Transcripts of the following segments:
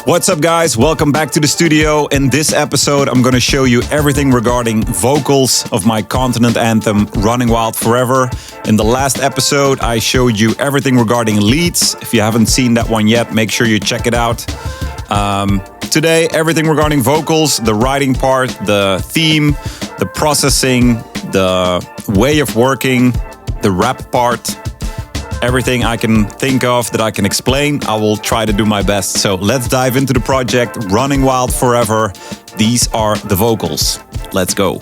What's up, guys? Welcome back to the studio. In this episode, I'm going to show you everything regarding vocals of my Qontinent Anthem, Running Wild Forever. In the last episode, I showed you everything regarding leads. If you haven't seen that one yet, make sure you check it out. Today, everything regarding vocals, the writing part, the theme, the processing, the way of working, the rap part. Everything I can think of that I can explain, I will try to do my best. So let's dive into the project, Running Wild Forever. These are the vocals. Let's go.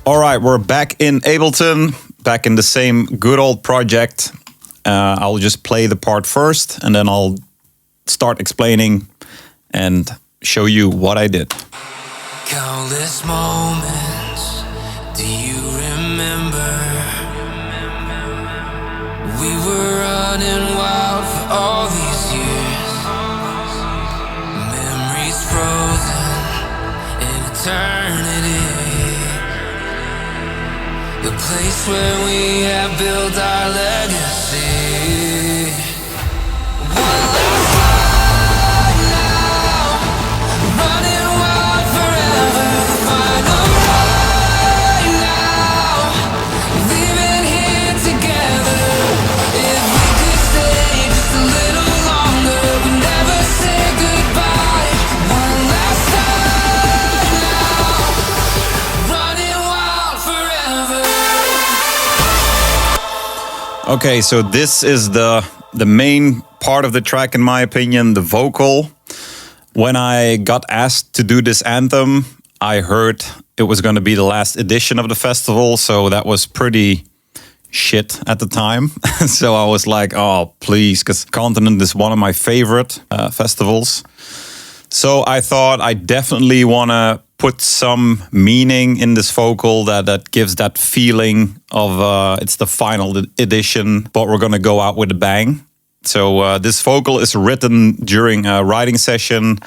All right, we're back in Ableton, back in the same good old project. I'll just play the part first, and then I'll start explaining and show you what I did. Countless moments, do you remember? We were running wild for all these years. Memories frozen in eternity. The place where we have built our legacy. One last ride now, running wild forever. The final ride now, leaving here together. If we could stay just a little longer, we'd never say goodbye. One last time now, running wild forever. Okay, so this is the main part of the track, in my opinion, the vocal. When I got asked to do this anthem, I heard it was going to be the last edition of the festival, so that was pretty shit at the time. So I was like, oh, please, because Qontinent is one of my favorite festivals. So I thought I definitely want to put some meaning in this vocal that gives that feeling of it's the final edition, but we're going to go out with a bang. So this vocal is written during a writing session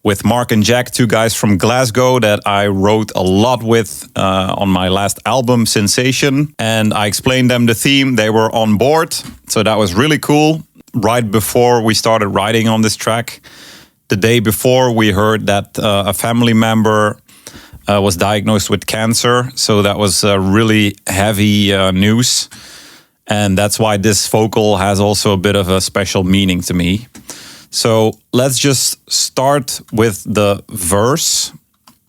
with Mark and Jack, two guys from Glasgow that I wrote a lot with on my last album, Sensation. And I explained them the theme. They were on board. So that was really cool. Right before we started writing on this track, the day before, we heard that a family member was diagnosed with cancer. So that was really heavy news. And that's why this vocal has also a bit of a special meaning to me. So let's just start with the verse.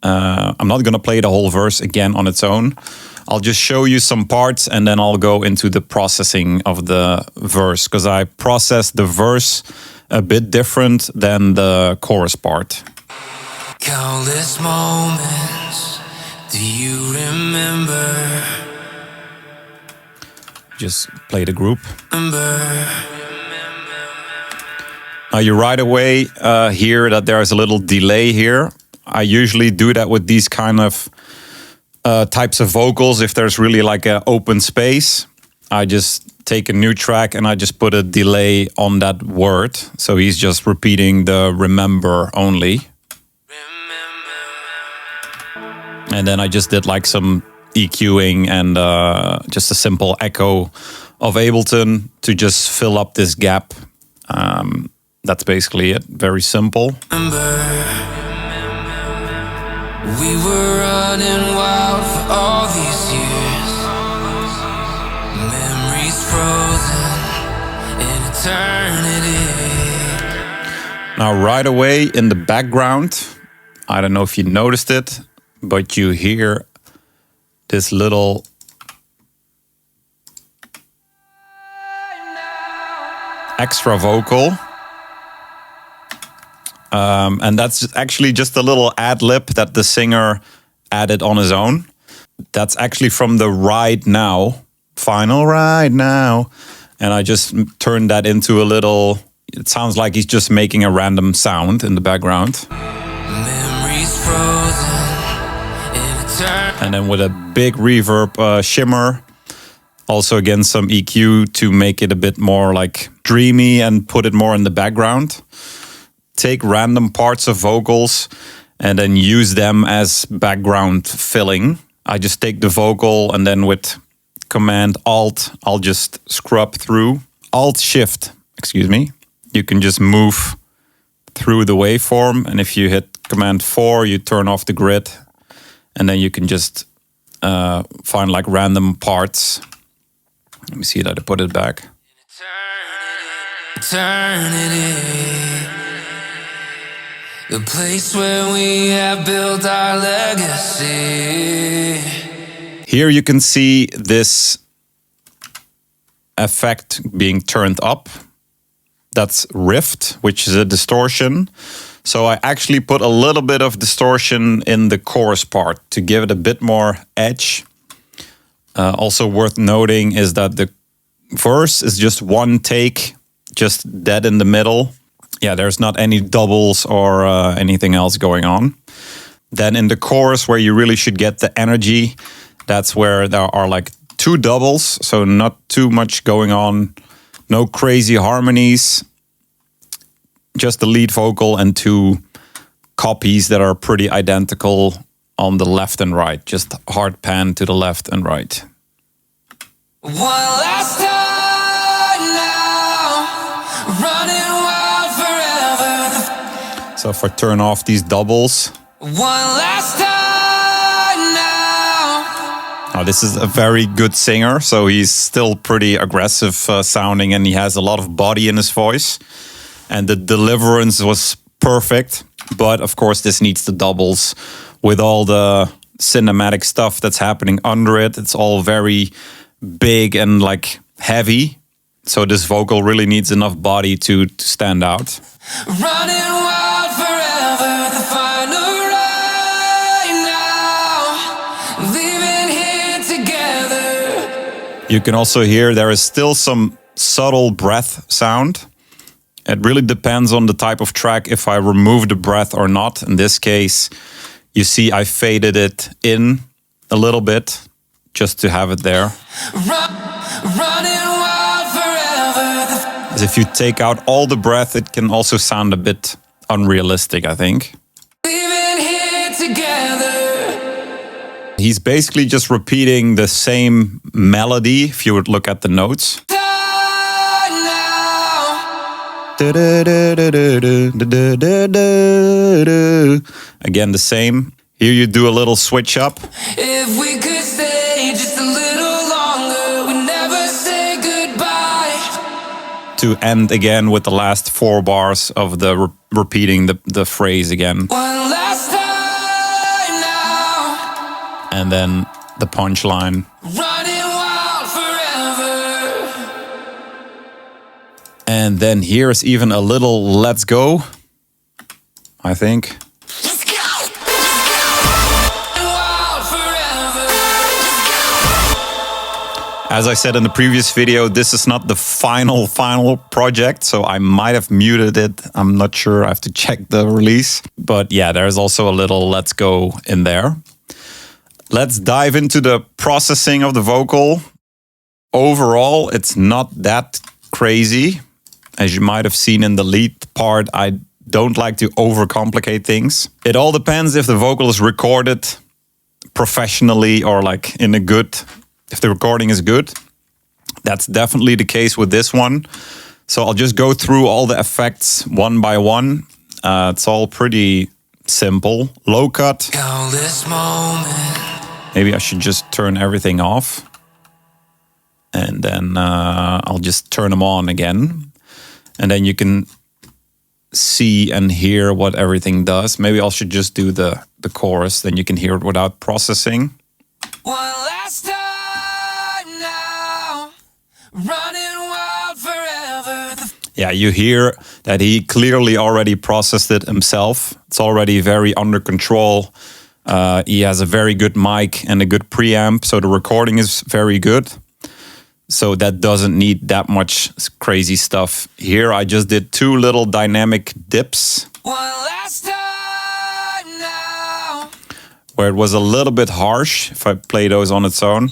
I'm not going to play the whole verse again on its own. I'll just show you some parts and then I'll go into the processing of the verse, because I processed the verse a bit different than the chorus part. Countless moments, do you remember? Just play the group. You right away hear that there is a little delay here. I usually do that with these kind of types of vocals. If there's really like an open space, I just take a new track and I just put a delay on that word. So he's just repeating the remember only. And then I just did like some EQing and just a simple echo of Ableton to just fill up this gap. That's basically it. Very simple. We were running wild for all these years. Memories frozen in eternity. Now, right away in the background, I don't know if you noticed it, but you hear this little extra vocal. And that's actually just a little ad-lib that the singer added on his own. That's actually from the Right Now, final Right Now. And I just turned that into a little, it sounds like he's just making a random sound in the background. Memories frozen in eternity. And then with a big reverb shimmer, also again some EQ to make it a bit more like dreamy and put it more in the background. Take random parts of vocals and then use them as background filling. I just take the vocal and then with Command Alt, I'll just scrub through. Alt Shift, excuse me. You can just move through the waveform. And if you hit Command 4, you turn off the grid, and then you can just find like random parts. Let me see that I put it back. Eternity, the place where we have built our legacy. Here you can see this effect being turned up. That's rift, which is a distortion. So I actually put a little bit of distortion in the chorus part to give it a bit more edge. Also worth noting is that the verse is just one take, just dead in the middle. Yeah, there's not any doubles or anything else going on. Then in the chorus, where you really should get the energy, that's where there are like 2 doubles, so not too much going on, no crazy harmonies, just the lead vocal and 2 copies that are pretty identical on the left and right, just hard pan to the left and right. One last time now, running wild forever. So if I turn off these doubles. One last time now. Now this is a very good singer, so he's still pretty aggressive sounding, and he has a lot of body in his voice. And the deliverance was perfect, but of course this needs the doubles with all the cinematic stuff that's happening under it. It's all very big and like heavy, so this vocal really needs enough body to stand out. Running wild forever, the final right now, leaving here together. You can also hear there is still some subtle breath sound. It really depends on the type of track if I remove the breath or not. In this case, you see I faded it in a little bit just to have it there. Running wild forever. As if you take out all the breath, it can also sound a bit unrealistic, I think. Leaving here together. He's basically just repeating the same melody if you would look at the notes. Again, the same. Here you do a little switch up. If we could stay just a little longer, we'd never say goodbye. To end again with the last 4 bars of the repeating the phrase again. One last time now. And then the punchline. Running wild forever. And then here's even a little let's go, I think. Let's go. Wild forever. As I said in the previous video, this is not the final project, so I might have muted it. I'm not sure, I have to check the release. But yeah, there's also a little let's go in there. Let's dive into the processing of the vocal. Overall, it's not that crazy. As you might have seen in the lead part, I don't like to overcomplicate things. It all depends if the vocal is recorded professionally or like in a good, if the recording is good. That's definitely the case with this one. So I'll just go through all the effects one by one. It's all pretty simple. Low cut. Countless moments. Maybe I should just turn everything off. And then I'll just turn them on again. And then you can see and hear what everything does. Maybe I should just do the chorus, then you can hear it without processing. One last time now, running wild forever. Yeah, you hear that he clearly already processed it himself. It's already very under control. He has a very good mic and a good preamp, so the recording is very good. So that doesn't need that much crazy stuff. Here I just did 2 little dynamic dips. One last time now. Where it was a little bit harsh if I play those on its own.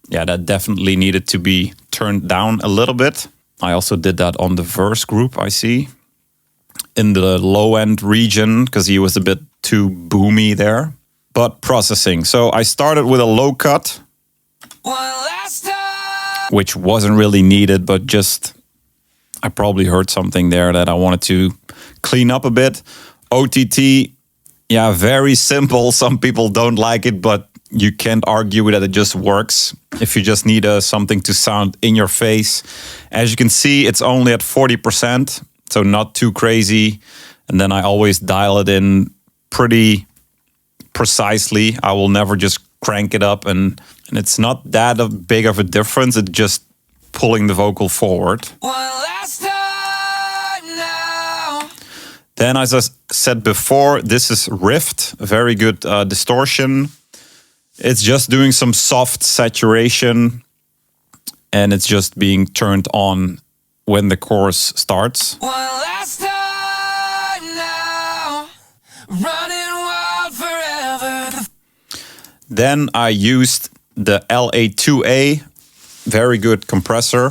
Yeah, that definitely needed to be turned down a little bit. I also did that on the verse group, I see. In the low end region, because he was a bit too boomy there. But processing. So I started with a low cut. One last time. Which wasn't really needed, but just I probably heard something there that I wanted to clean up a bit. OTT, yeah, very simple. Some people don't like it, but you can't argue that it just works. If you just need something to sound in your face. As you can see, it's only at 40%, so not too crazy. And then I always dial it in pretty precisely. I will never just crank it up, and it's not that big of a difference. It's just pulling the vocal forward. One last time now. Then, as I said before, this is Rift, very good distortion. It's just doing some soft saturation, and it's just being turned on when the chorus starts. One last time now. Running wild forever. Then I used the S02E02, very good compressor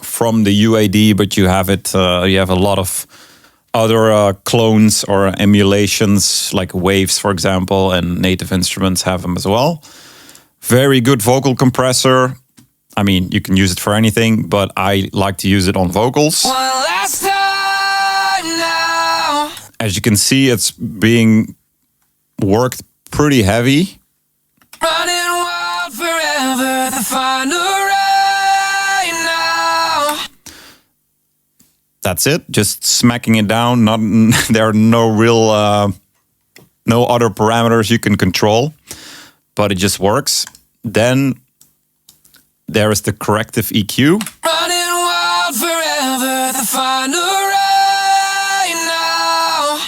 from the UAD, but you have it. You have a lot of other clones or emulations, like Waves, for example, and Native Instruments have them as well. Very good vocal compressor. I mean, you can use it for anything, but I like to use it on vocals. One last time now. As you can see, it's being worked pretty heavy. Running wild forever, the final right now. That's it. Just smacking it down. Not there are no real, no other parameters you can control, but it just works. Then there is the corrective EQ. Running wild forever, the final right now.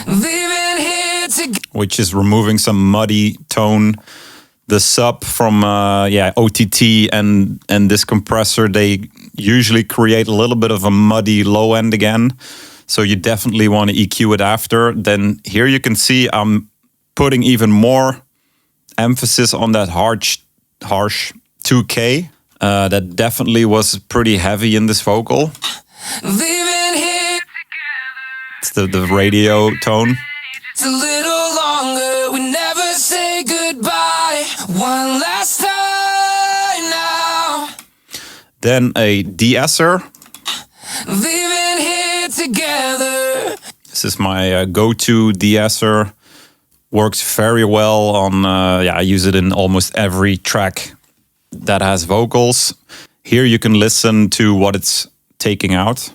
Leaving here to Which is removing some muddy tone. The sub from OTT and this compressor, they usually create a little bit of a muddy low end again. So you definitely want to EQ it after. Then here you can see I'm putting even more emphasis on that harsh 2K. That definitely was pretty heavy in this vocal. leaving here It's the radio tone. it's a little longer. We never say goodbye. One last time now. Then a de-esser. Leaving here together. This is my go-to de-esser. Works very well on, I use it in almost every track that has vocals. Here you can listen to what it's taking out.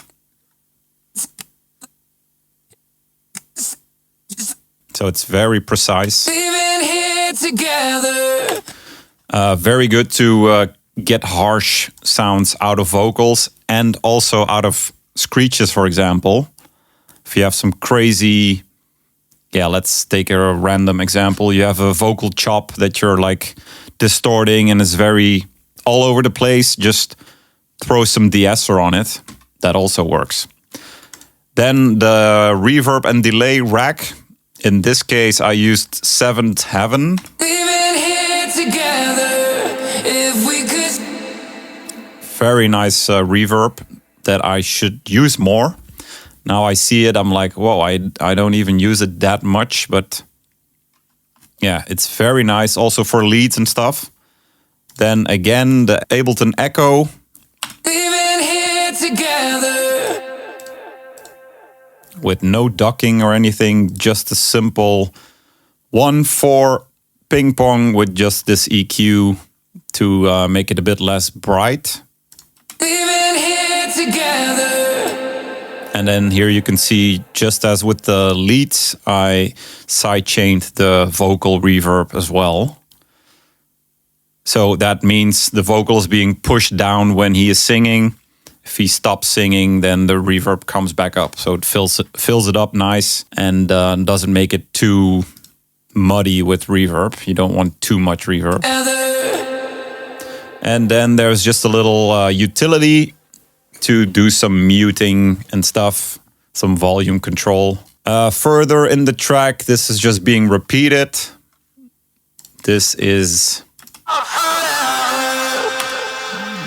So it's very precise. Leaving here together. Very good to get harsh sounds out of vocals and also out of screeches, for example. If you have some crazy, let's take a random example. You have a vocal chop that you're like distorting and is very all over the place. Just throw some de-esser on it. That also works. Then the reverb and delay rack. In this case, I used Seventh Heaven. Leaving here together. If we could. Very nice reverb that I should use more. Now I see it, I'm like, whoa, I don't even use it that much, but yeah, it's very nice also for leads and stuff. Then again, the Ableton Echo. Leaving here together. With no ducking or anything, just a simple 1/4 ping pong with just this EQ to make it a bit less bright. Leaving here together. And then here you can see, just as with the leads, I sidechained the vocal reverb as well. So that means the vocal is being pushed down when he is singing. If he stops singing, then the reverb comes back up. So it fills it up nice and doesn't make it too muddy with reverb. You don't want too much reverb. And then there's just a little utility to do some muting and stuff, some volume control. Further in the track, this is just being repeated. This is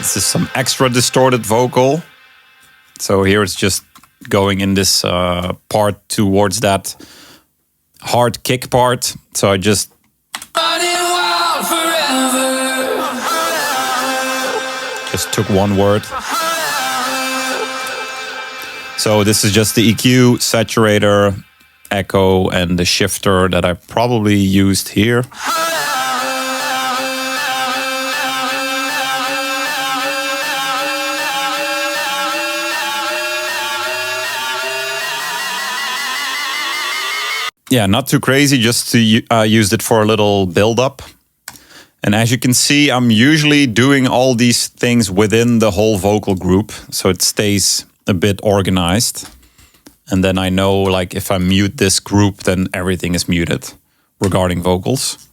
some extra distorted vocal. So here it's just going in this part towards that hard kick part. So I just took one word. So this is just the EQ, saturator, echo, and the shifter that I probably used here. Yeah, not too crazy, just to use it for a little build-up. And as you can see, I'm usually doing all these things within the whole vocal group, so it stays a bit organized. And then I know, like, if I mute this group, then everything is muted regarding vocals.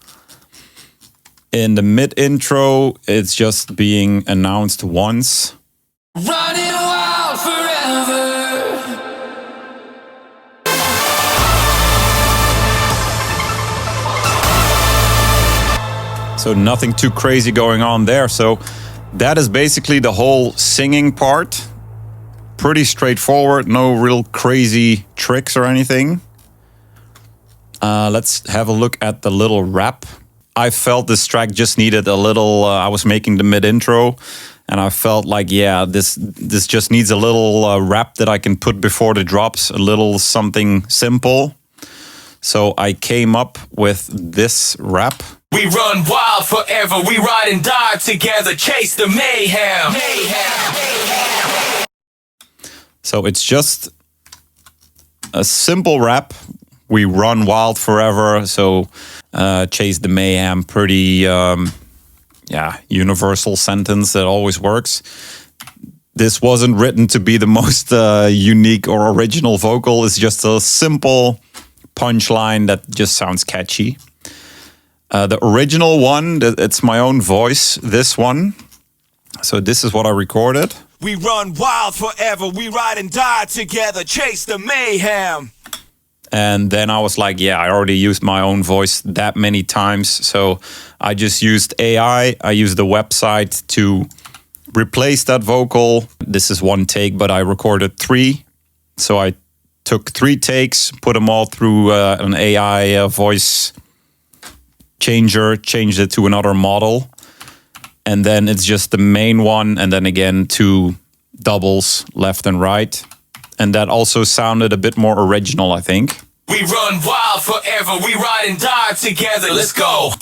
In the mid-intro, it's just being announced once. Running wild forever. So nothing too crazy going on there. So that is basically the whole singing part. Pretty straightforward, no real crazy tricks or anything. Let's have a look at the little rap. I felt this track just needed a little, I was making the mid-intro, and I felt like, yeah, this just needs a little rap that I can put before the drops, a little something simple. So I came up with this rap. We run wild forever, we ride and die together, chase the mayhem. So it's just a simple rap. We run wild forever, so chase the mayhem, pretty universal sentence that always works. This wasn't written to be the most unique or original vocal. It's just a simple punchline that just sounds catchy. The original one, it's my own voice, this one. So this is what I recorded. We run wild forever, we ride and die together, chase the mayhem. And then I was like, yeah, I already used my own voice that many times. So I just used AI. I used the website to replace that vocal. This is one take, but I recorded 3. So I took 3 takes, put them all through an AI voice changer, changed it to another model. And then it's just the main one. And then again, 2 doubles left and right. And that also sounded a bit more original, I think. We run wild forever, we ride and die together, let's go.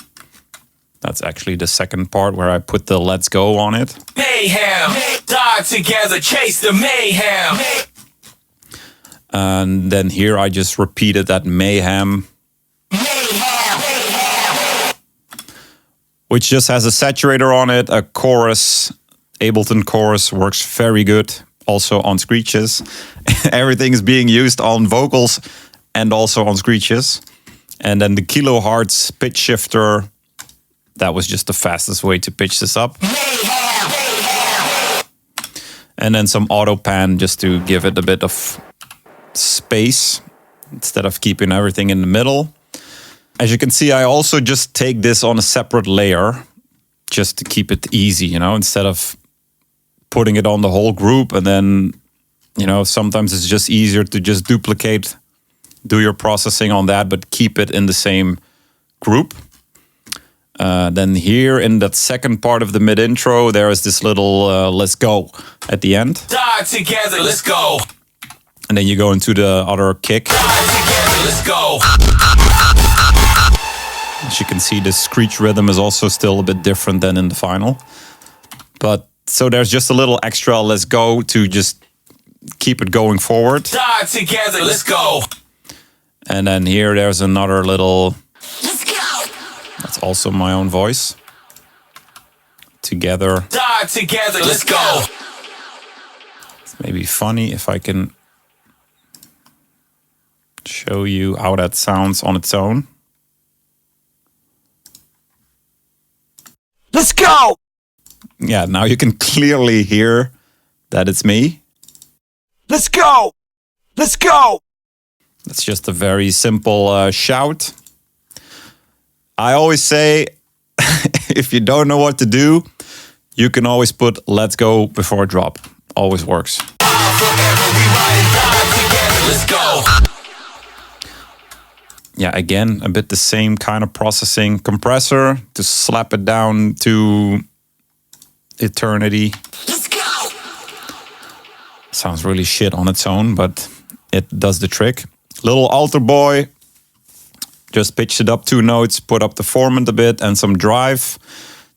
That's actually the second part where I put the let's go on it. Mayhem, die together, chase the mayhem. And then here I just repeated that mayhem. Which just has a saturator on it, a chorus. Ableton chorus works very good. Also on screeches. Everything is being used on vocals and also on screeches. And then the kilohertz pitch shifter. That was just the fastest way to pitch this up. And then some auto pan just to give it a bit of space instead of keeping everything in the middle. As you can see, I also just take this on a separate layer just to keep it easy, you know, instead of putting it on the whole group. And then, you know, sometimes it's just easier to just duplicate, do your processing on that, but keep it in the same group. Then here in that second part of the mid-intro, there is this little let's go at the end. Die together, let's go. And then you go into the other kick. Die together, let's go. As you can see, the screech rhythm is also still a bit different than in the final. But so there's just a little extra let's go to just keep it going forward. Die together, let's go. And then here there's another little... Let's go. That's also my own voice. Together. Die together, let's go. It's maybe funny if I can show you how that sounds on its own. Let's go. Yeah, now you can clearly hear that it's me. Let's go. Let's go. It's just a very simple shout. I always say, if you don't know what to do, you can always put let's go before a drop. Always works. Let's go. Yeah, again, a bit the same kind of processing. Compressor to slap it down to eternity. Let's go. Sounds really shit on its own, but it does the trick. Little altar boy. Just pitched it up 2 notes, put up the formant a bit and some drive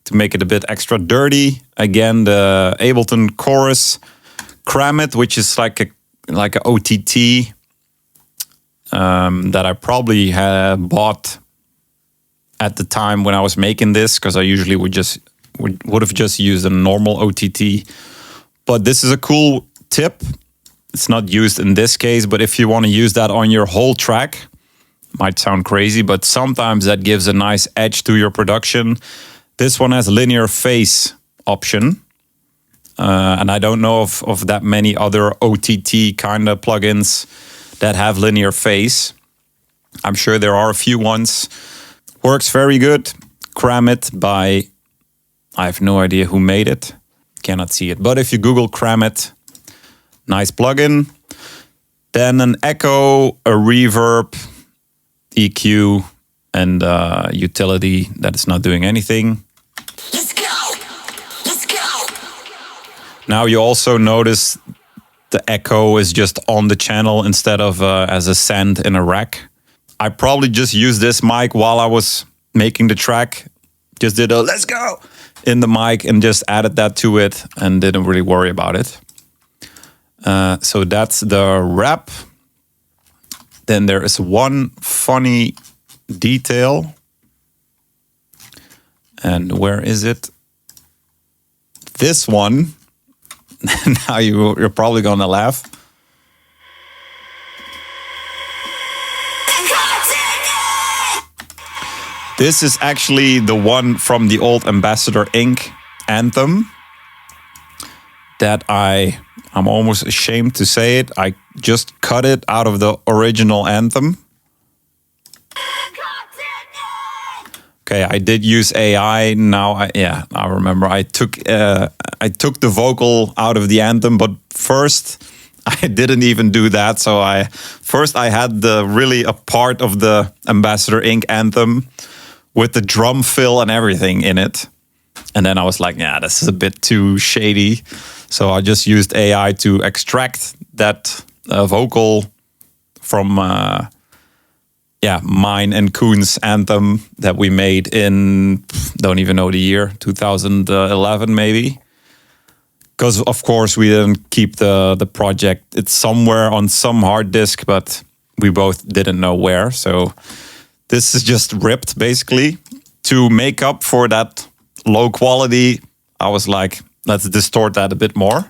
to make it a bit extra dirty. Again, the Ableton chorus Cram It, which is like a OTT that I probably had bought at the time when I was making this, because I usually would have just used a normal OTT. But this is a cool tip. It's not used in this case, but if you want to use that on your whole track, might sound crazy, but sometimes that gives a nice edge to your production. This one has linear phase option. And I don't know of that many other OTT kind of plugins that have linear phase. I'm sure there are a few ones. Works very good. Cram It by, I have no idea who made it. Cannot see it. But if you Google Cram It, nice plugin. Then an echo, a reverb, EQ, and utility that is not doing anything. Let's go! Let's go! Now you also notice the echo is just on the channel instead of as a send in a rack. I probably just used this mic while I was making the track. Just did a let's go in the mic and just added that to it and didn't really worry about it. So that's the wrap. Then there is one funny detail. And where is it? This one. Now you're probably gonna laugh. This is actually the one from the old Ambassador Inc. Anthem that I'm almost ashamed to say it. I just cut it out of the original Anthem. Okay, I did use AI. Now, I remember. I took the vocal out of the Anthem, but first I didn't even do that. So I had a part of the Ambassador Inc. Anthem with the drum fill and everything in it, and then I was like, yeah, this is a bit too shady. So I just used AI to extract that vocal from mine and Koen's Anthem that we made in, don't even know the year, 2011 maybe. Because of course we didn't keep the project. It's somewhere on some hard disk, but we both didn't know where. So this is just ripped basically. To make up for that low quality, I was like, let's distort that a bit more.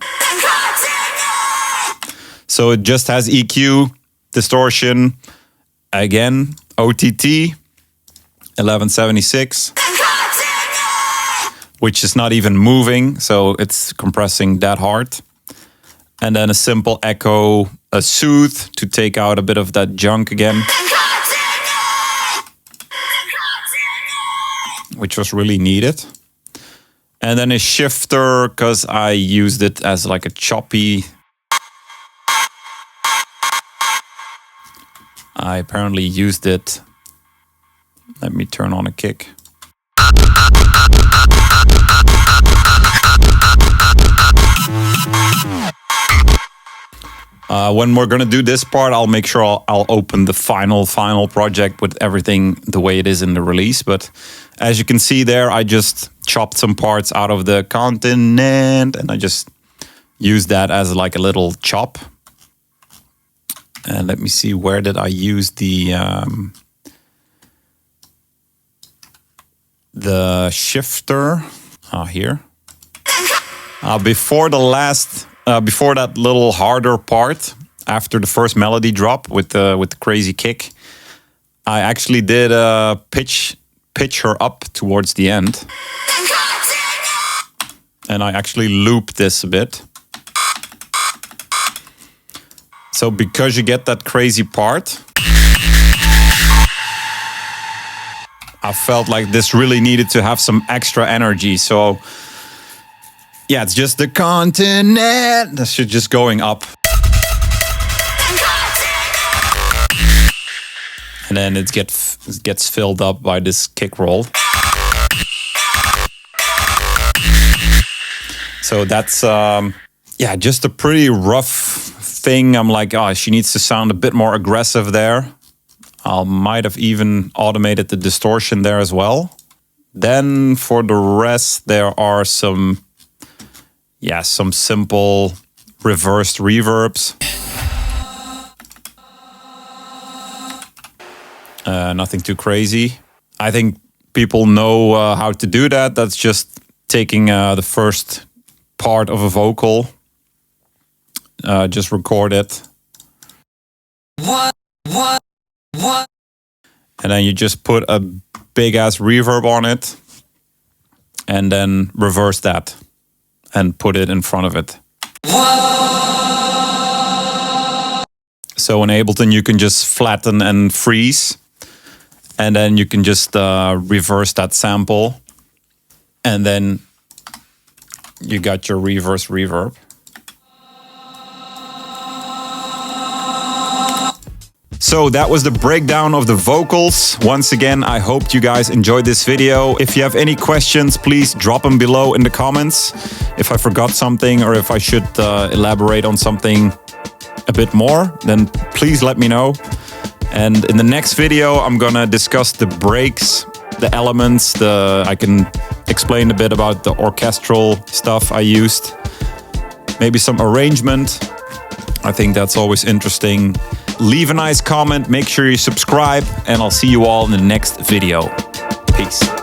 So it just has EQ, distortion, again, OTT, 1176, which is not even moving, so it's compressing that hard. And then a simple echo, a soothe to take out a bit of that junk again, which was really needed. And then a shifter, because I used it as like a choppy. I apparently used it. Let me turn on a kick. When we're gonna do this part, I'll make sure I'll open the final project with everything the way it is in the release. But as you can see there, I just chopped some parts out of the Qontinent and I just used that as like a little chop. And let me see, where did I use the shifter? Here. Before that little harder part, after the first melody drop with the crazy kick, I actually did pitch her up towards the end. And I actually looped this a bit. So because you get that crazy part, I felt like this really needed to have some extra energy. So yeah, it's just the Qontinent. That shit just going up. And then it gets filled up by this kick roll. So that's yeah, just a pretty rough thing. I'm like, oh, she needs to sound a bit more aggressive there. I might have even automated the distortion there as well. Then for the rest, there are some simple reversed reverbs. Nothing too crazy. I think people know how to do that. That's just taking the first part of a vocal, just record it. And then you just put a big ass reverb on it and then reverse that and put it in front of it. So in Ableton, you can just flatten and freeze, and then you can just reverse that sample, and then you got your reverse reverb. So that was the breakdown of the vocals. Once again, I hope you guys enjoyed this video. If you have any questions, please drop them below in the comments. If I forgot something or if I should elaborate on something a bit more, then please let me know. And in the next video, I'm gonna discuss the breaks, the elements, I can explain a bit about the orchestral stuff I used. Maybe some arrangement. I think that's always interesting. Leave a nice comment, make sure you subscribe, and I'll see you all in the next video. Peace.